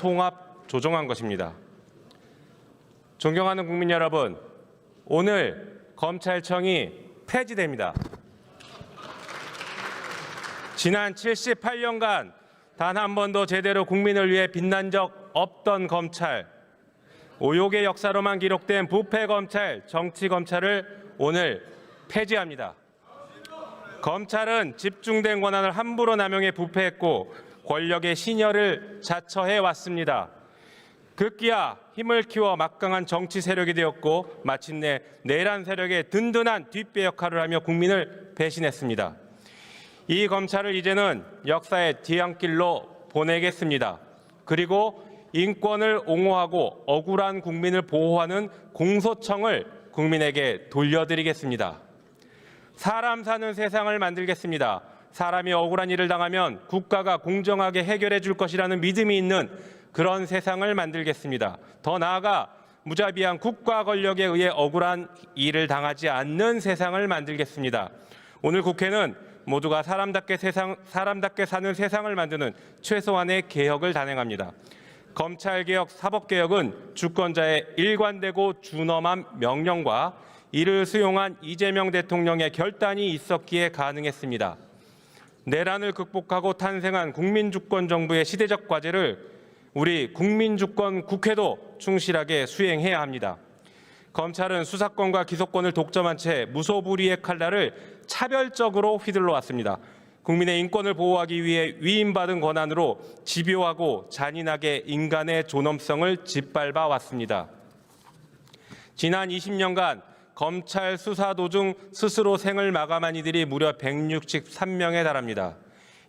통합 조정한 것입니다. 존경하는 국민 여러분, 오늘 검찰청이 폐지됩니다. 지난 78년간 단 한 번도 제대로 국민을 위해 빛난 적 없던 검찰, 오욕의 역사로만 기록된 부패 검찰, 정치 검찰을 오늘 폐지합니다. 검찰은 집중된 권한을 함부로 남용해 부패했고 권력의 신여를 자처해 왔습니다. 급기야 힘을 키워 막강한 정치 세력이 되었고 마침내 내란 세력의 든든한 뒷배 역할을 하며 국민을 배신했습니다. 이 검찰을 이제는 역사의 뒤안길로 보내겠습니다. 그리고 인권을 옹호하고 억울한 국민을 보호하는 공소청을 국민에게 돌려드리겠습니다. 사람 사는 세상을 만들겠습니다. 사람이 억울한 일을 당하면 국가가 공정하게 해결해 줄 것이라는 믿음이 있는 그런 세상을 만들겠습니다. 더 나아가 무자비한 국가 권력에 의해 억울한 일을 당하지 않는 세상을 만들겠습니다. 오늘 국회는 모두가 사람답게 사는 세상을 만드는 최소한의 개혁을 단행합니다. 검찰개혁, 사법개혁은 주권자의 일관되고 준엄한 명령과 이를 수용한 이재명 대통령의 결단이 있었기에 가능했습니다. 내란을 극복하고 탄생한 국민주권 정부의 시대적 과제를 우리 국민주권 국회도 충실하게 수행해야 합니다. 검찰은 수사권과 기소권을 독점한 채 무소불위의 칼날을 차별적으로 휘둘러 왔습니다. 국민의 인권을 보호하기 위해 위임받은 권한으로 집요하고 잔인하게 인간의 존엄성을 짓밟아 왔습니다. 지난 20년간 검찰 수사 도중 스스로 생을 마감한 이들이 무려 163명에 달합니다.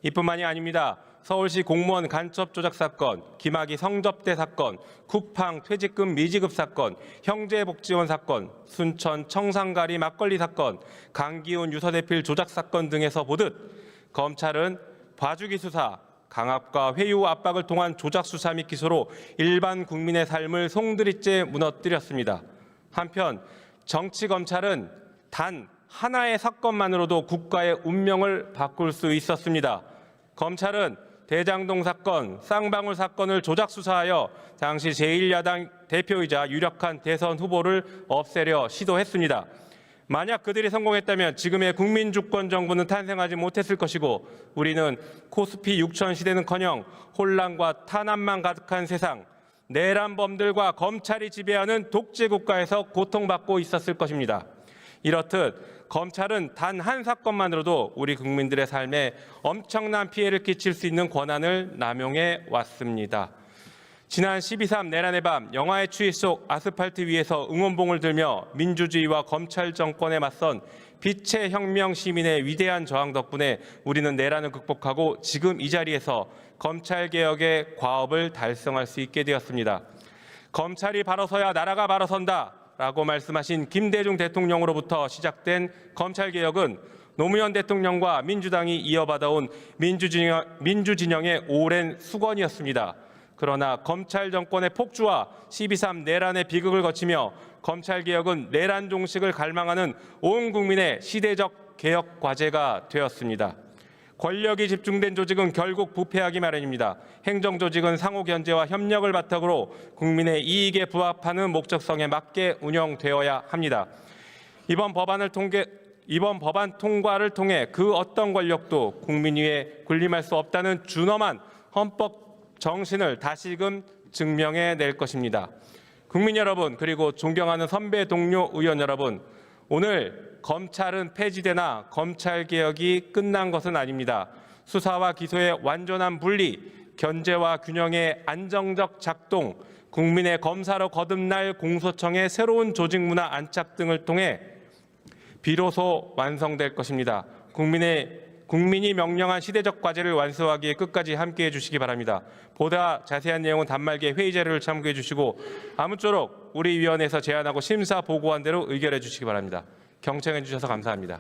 이뿐만이 아닙니다. 서울시 공무원 간첩 조작 사건, 김학의 성접대 사건, 쿠팡 퇴직금 미지급 사건, 형제복지원 사건, 순천 청산가리 막걸리 사건, 강기훈 유서대필 조작 사건 등에서 보듯 검찰은 봐주기 수사, 강압과 회유 압박을 통한 조작 수사 및 기소로 일반 국민의 삶을 송두리째 무너뜨렸습니다. 한편 정치 검찰은 단 하나의 사건만으로도 국가의 운명을 바꿀 수 있었습니다. 검찰은 대장동 사건, 쌍방울 사건을 조작 수사하여 당시 제1야당 대표이자 유력한 대선 후보를 없애려 시도했습니다. 만약 그들이 성공했다면 지금의 국민주권 정부는 탄생하지 못했을 것이고 우리는 코스피 6천 시대는커녕 혼란과 탄압만 가득한 세상, 내란범들과 검찰이 지배하는 독재국가에서 고통받고 있었을 것입니다. 이렇듯 검찰은 단 한 사건만으로도 우리 국민들의 삶에 엄청난 피해를 끼칠 수 있는 권한을 남용해 왔습니다. 지난 12.3 내란의 밤 영화의 추위 속 아스팔트 위에서 응원봉을 들며 민주주의와 검찰 정권에 맞선 빛의 혁명 시민의 위대한 저항 덕분에 우리는 내란을 극복하고 지금 이 자리에서 검찰개혁의 과업을 달성할 수 있게 되었습니다. 검찰이 바로 서야 나라가 바로 선다 라고 말씀하신 김대중 대통령으로부터 시작된 검찰개혁은 노무현 대통령과 민주당이 이어받아온 민주진영의 오랜 수건이었습니다. 그러나 검찰 정권의 폭주와 12.3 내란의 비극을 거치며 검찰개혁은 내란 종식을 갈망하는 온 국민의 시대적 개혁 과제가 되었습니다. 권력이 집중된 조직은 결국 부패하기 마련입니다. 행정조직은 상호 견제와 협력을 바탕으로 국민의 이익에 부합하는 목적성에 맞게 운영되어야 합니다. 이번 법안 통과를 통해 그 어떤 권력도 국민 위에 군림할 수 없다는 준엄한 헌법 정신을 다시금 증명해 낼 것입니다. 국민 여러분, 그리고 존경하는 선배 동료 의원 여러분, 오늘 검찰은 폐지되나 검찰개혁이 끝난 것은 아닙니다. 수사와 기소의 완전한 분리, 견제와 균형의 안정적 작동, 국민의 검사로 거듭날 공소청의 새로운 조직 문화 안착 등을 통해 비로소 완성될 것입니다. 국민이 명령한 시대적 과제를 완수하기에 끝까지 함께해 주시기 바랍니다. 보다 자세한 내용은 단말기에 회의 자료를 참고해 주시고 아무쪼록 우리 위원회에서 제안하고 심사 보고한 대로 의결해 주시기 바랍니다. 경청해 주셔서 감사합니다.